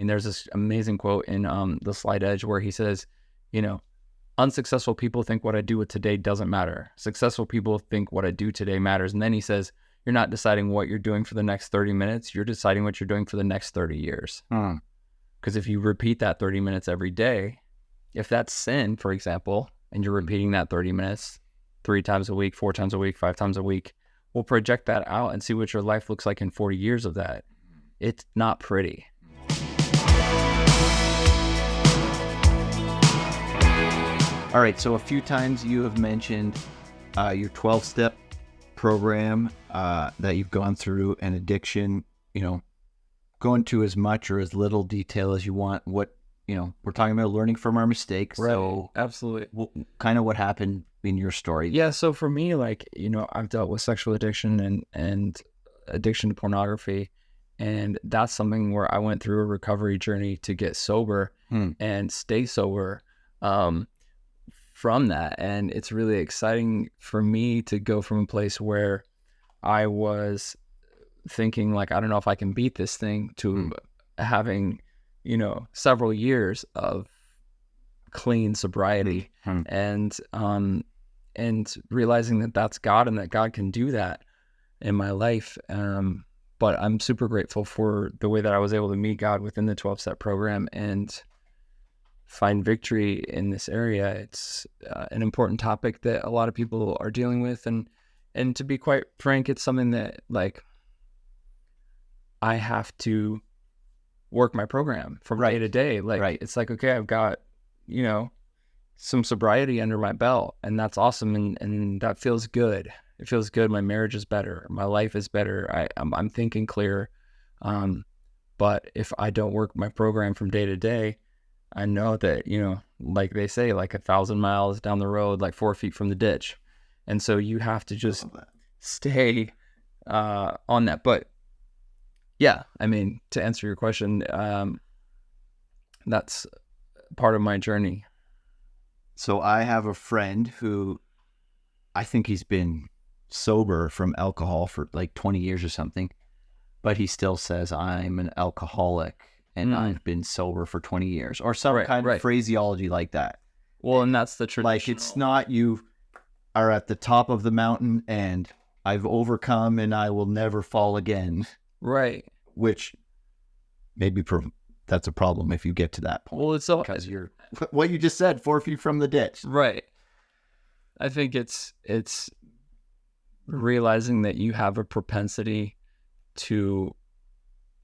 mean, there's this amazing quote in The Slight Edge where he says, you know, unsuccessful people think what I do with today doesn't matter. Successful people think what I do today matters. And then he says, you're not deciding what you're doing for the next 30 minutes. You're deciding what you're doing for the next 30 years. Because if you repeat that 30 minutes every day, if that's sin, for example, and you're repeating that 30 minutes 3 times a week, 4 times a week, 5 times a week, we'll project that out and see what your life looks like in 40 years of that. It's not pretty. All right, so a few times you have mentioned your 12-step program that you've gone through, and addiction. Go into as much or as little detail as you want. We're talking about learning from our mistakes. Right. So Absolutely. kind of what happened in your story. Yeah, so for me, I've dealt with sexual addiction and addiction to pornography, and that's something where I went through a recovery journey to get sober and stay sober from that. And it's really exciting for me to go from a place where I was thinking I don't know if I can beat this thing to having, several years of clean sobriety and realizing that that's God and that God can do that in my life. But I'm super grateful for the way that I was able to meet God within the 12-step program and find victory in this area. It's an important topic that a lot of people are dealing with. And to be quite frank, it's something that I have to work my program from day to day. It's okay, I've got, some sobriety under my belt, and that's awesome. And that feels good. It feels good. My marriage is better. My life is better. I'm thinking clear. But if I don't work my program from day to day, I know that, like they say, 1,000 miles down the road, 4 feet from the ditch. And so you have to just stay on that. But yeah, to answer your question, that's part of my journey. So I have a friend who I think he's been sober from alcohol for 20 years or something, but he still says, I'm an alcoholic and I've been sober for 20 years or some kind of phraseology like that. Well, and that's the traditional. It's not you are at the top of the mountain and I've overcome and I will never fall again. Right. Which maybe that's a problem if you get to that point. Well, it's because you're what you just said, 4 feet from the ditch. Right. I think it's realizing that you have a propensity to,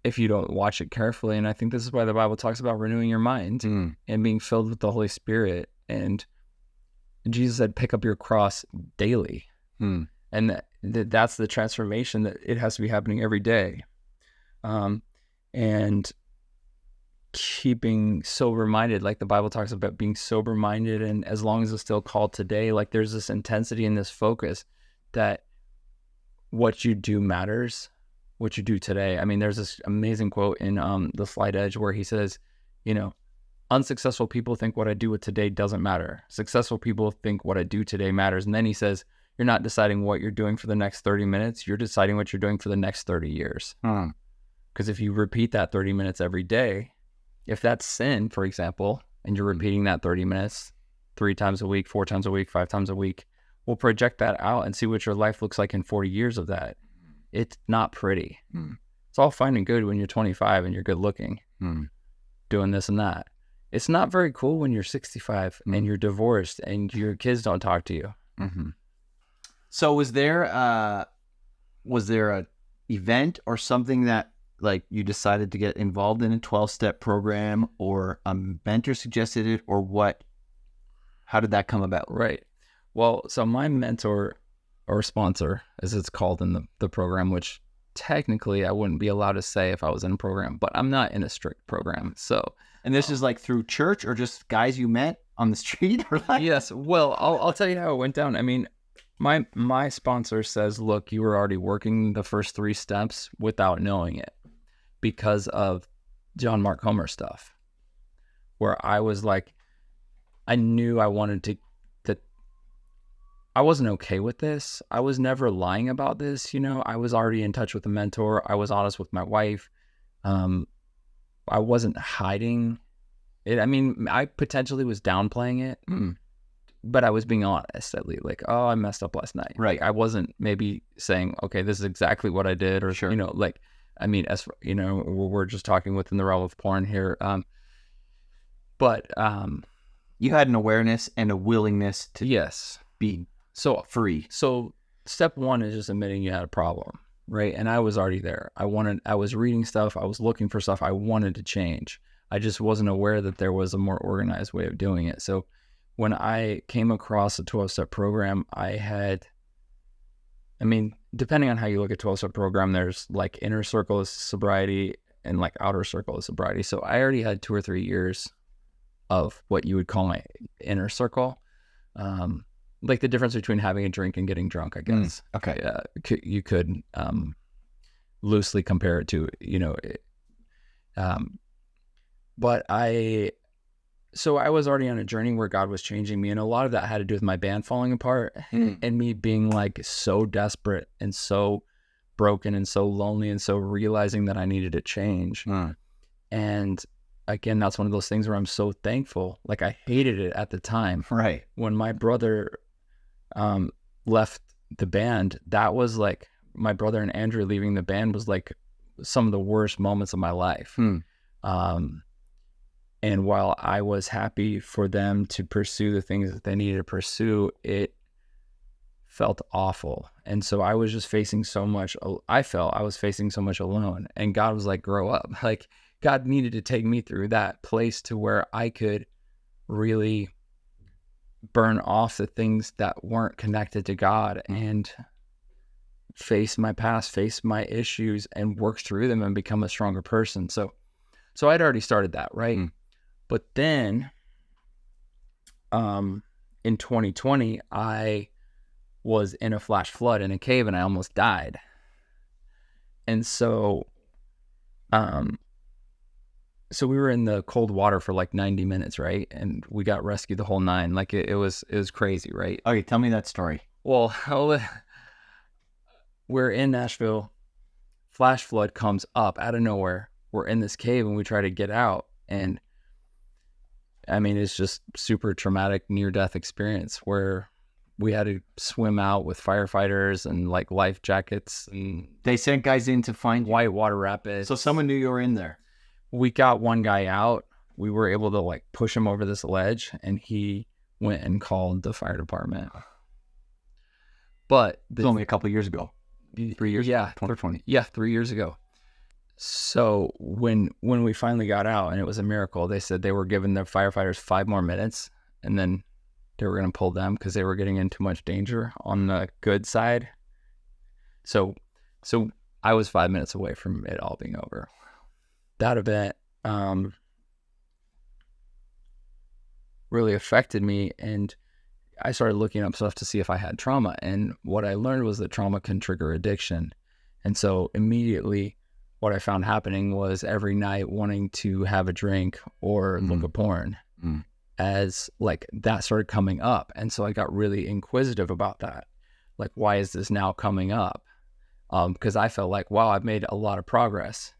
if you don't watch it carefully, and I think this is why the Bible talks about renewing your mind and being filled with the Holy Spirit. And Jesus said, pick up your cross daily. And that's the transformation that it has to be happening every day. And keeping sober-minded, like the Bible talks about being sober-minded, and as long as it's still called today, there's this intensity and this focus that what you do matters, what you do today. There's this amazing quote in The Slight Edge where he says, unsuccessful people think what I do with today doesn't matter. Successful people think what I do today matters. And then he says, you're not deciding what you're doing for the next 30 minutes. You're deciding what you're doing for the next 30 years. Because if you repeat that 30 minutes every day, if that's sin, for example, and you're repeating that 30 minutes 3 times a week, 4 times a week, 5 times a week, we'll project that out and see what your life looks like in 40 years of that. It's not pretty. It's all fine and good when you're 25 and you're good looking, doing this and that. It's not very cool when you're 65 and you're divorced and your kids don't talk to you. So was there a event or something that you decided to get involved in a 12-step program, or a mentor suggested it, or what? How did that come about? Right. Well, so my mentor or sponsor, as it's called in the program, which technically I wouldn't be allowed to say if I was in a program, but I'm not in a strict program. So, and this is through church or just guys you met on the street? Or Yes. Well, I'll tell you how it went down. My sponsor says, look, you were already working the first 3 steps without knowing it because of John Mark Comer stuff, where I was I knew I wanted to I wasn't okay with this. I was never lying about this. I was already in touch with a mentor. I was honest with my wife. I wasn't hiding it. I mean, I potentially was downplaying it, but I was being honest at least. Like, oh, I messed up last night. Right. Like, I wasn't maybe saying, okay, this is exactly what I did, or, Sure. like, I mean, as you know, we're just talking within the realm of porn here. But you had an awareness and a willingness to yes. be So free. So step one is just admitting you had a problem, right? And I was already there. I was reading stuff. I was looking for stuff. I wanted to change. I just wasn't aware that there was a more organized way of doing it. So when I came across a 12-step program, depending on how you look at 12-step program, there's like inner circle of sobriety and like outer circle of sobriety. So I already had 2 or 3 years of what you would call my inner circle. Like the difference between having a drink and getting drunk, I guess. Okay. You could loosely compare it to, but I was already on a journey where God was changing me. And a lot of that had to do with my band falling apart and me being like so desperate and so broken and so lonely and so realizing that I needed to change. And again, that's one of those things where I'm so thankful. Like I hated it at the time. Right. When my brother left the band, that was like my brother and Andrew leaving the band was like some of the worst moments of my life. And while I was happy for them to pursue the things that they needed to pursue, it felt awful. And so I was just facing so much. I felt I was facing so much alone. And God was like, grow up. Like God needed to take me through that place to where I could really burn off the things that weren't connected to God and face my past, face my issues, and work through them and become a stronger person. So I'd already started that, right? But then in 2020, I was in a flash flood in a cave and I almost died. And so we were in the cold water for like 90 minutes, right? And we got rescued the whole 9. Like it was crazy, right? Okay, tell me that story. Well, we're in Nashville. Flash flood comes up out of nowhere. We're in this cave and we try to get out. And I mean, it's just super traumatic near-death experience where we had to swim out with firefighters and like life jackets. And they sent guys in to find you? Whitewater Rapids. So someone knew you were in there. We got one guy out. We were able to like push him over this ledge and he went and called the fire department. But it was only a couple of years ago. 3 years ago, 2020. Yeah, 3 years ago. So when we finally got out, and it was a miracle, they said they were giving the firefighters 5 more minutes and then they were going to pull them because they were getting in too much danger on the good side. So I was 5 minutes away from it all being over. That event really affected me, and I started looking up stuff to see if I had trauma. And what I learned was that trauma can trigger addiction. And so immediately what I found happening was every night wanting to have a drink or look at porn as like that started coming up. And so I got really inquisitive about that. Like, why is this now coming up? Because I felt like, wow, I've made a lot of progress.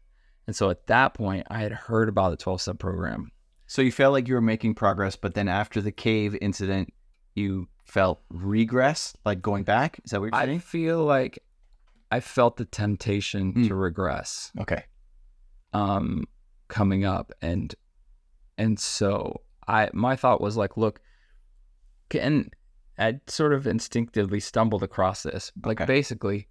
And so at that point, I had heard about the 12-step program. So you felt like you were making progress, but then after the cave incident, you felt regress, like going back? Is that what you're saying? I feel like I felt the temptation to regress. Okay. Coming up. And so my thought was like, look, and I sort of instinctively stumbled across this. Like basically,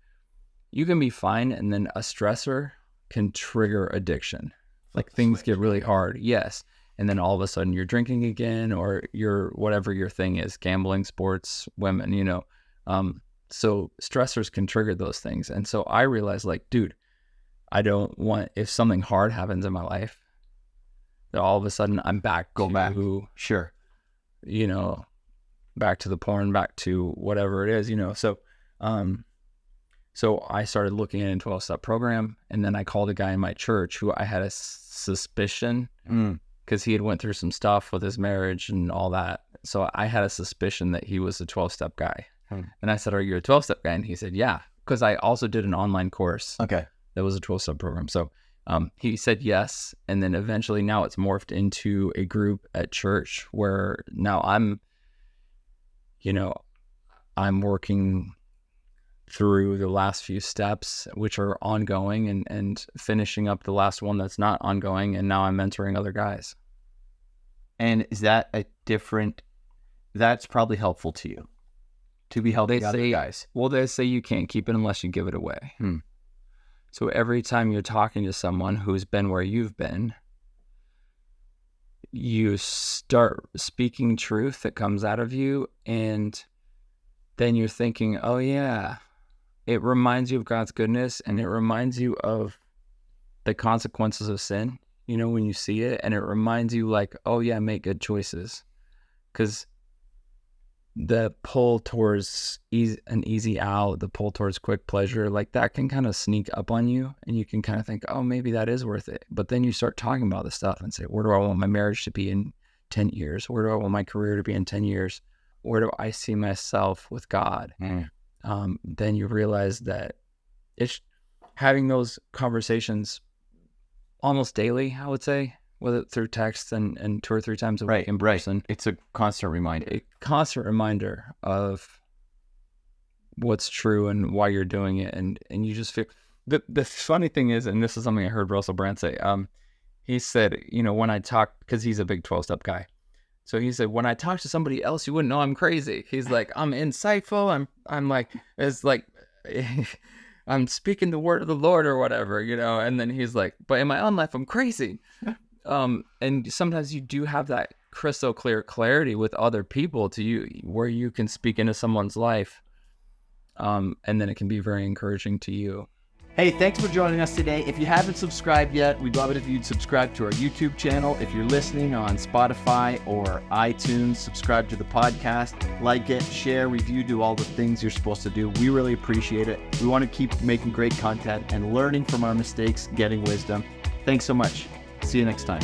you can be fine and then a stressor can trigger addiction. Like things get really hard. Yes. And then all of a sudden you're drinking again, or you're whatever your thing is, gambling, sports, women, so stressors can trigger those things. And so I realized like, dude, I don't want, if something hard happens in my life, that all of a sudden I'm back. Sure. Back to the porn, back to whatever it is, So I started looking at a 12-step program, and then I called a guy in my church who I had a suspicion because he had went through some stuff with his marriage and all that. So I had a suspicion that he was a 12-step guy. And I said, are you a 12-step guy? And he said, yeah, because I also did an online course that was a 12-step program. So He said yes, and then eventually now it's morphed into a group at church where now I'm working through the last few steps, which are ongoing, and finishing up the last one that's not ongoing, and now I'm mentoring other guys. And is that that's probably helpful to you, to be helping other guys? Well, they say you can't keep it unless you give it away. So every time you're talking to someone who's been where you've been, you start speaking truth that comes out of you, and then you're thinking, oh yeah, it reminds you of God's goodness, and it reminds you of the consequences of sin, when you see it, and it reminds you like, oh yeah, make good choices. Because the pull towards an easy out, the pull towards quick pleasure, like that can kind of sneak up on you, and you can kind of think, oh, maybe that is worth it. But then you start talking about this stuff and say, where do I want my marriage to be in 10 years? Where do I want my career to be in 10 years? Where do I see myself with God? Then you realize that it's having those conversations almost daily, I would say, whether through text and 2 or 3 times a week in person. It's a constant reminder. A constant reminder of what's true and why you're doing it. And you just feel... The funny thing is, and this is something I heard Russell Brand say, he said, when I talk, because he's a big 12-step guy. So he said, when I talk to somebody else, you wouldn't know I'm crazy. He's like, I'm insightful. I'm like, it's like... I'm speaking the word of the Lord or whatever, and then he's like, but in my own life, I'm crazy. And sometimes you do have that crystal clear clarity with other people to you, where you can speak into someone's life. And then it can be very encouraging to you. Hey, thanks for joining us today. If you haven't subscribed yet, we'd love it if you'd subscribe to our YouTube channel. If you're listening on Spotify or iTunes, subscribe to the podcast, like it, share, review, do all the things you're supposed to do. We really appreciate it. We want to keep making great content and learning from our mistakes, getting wisdom. Thanks so much. See you next time.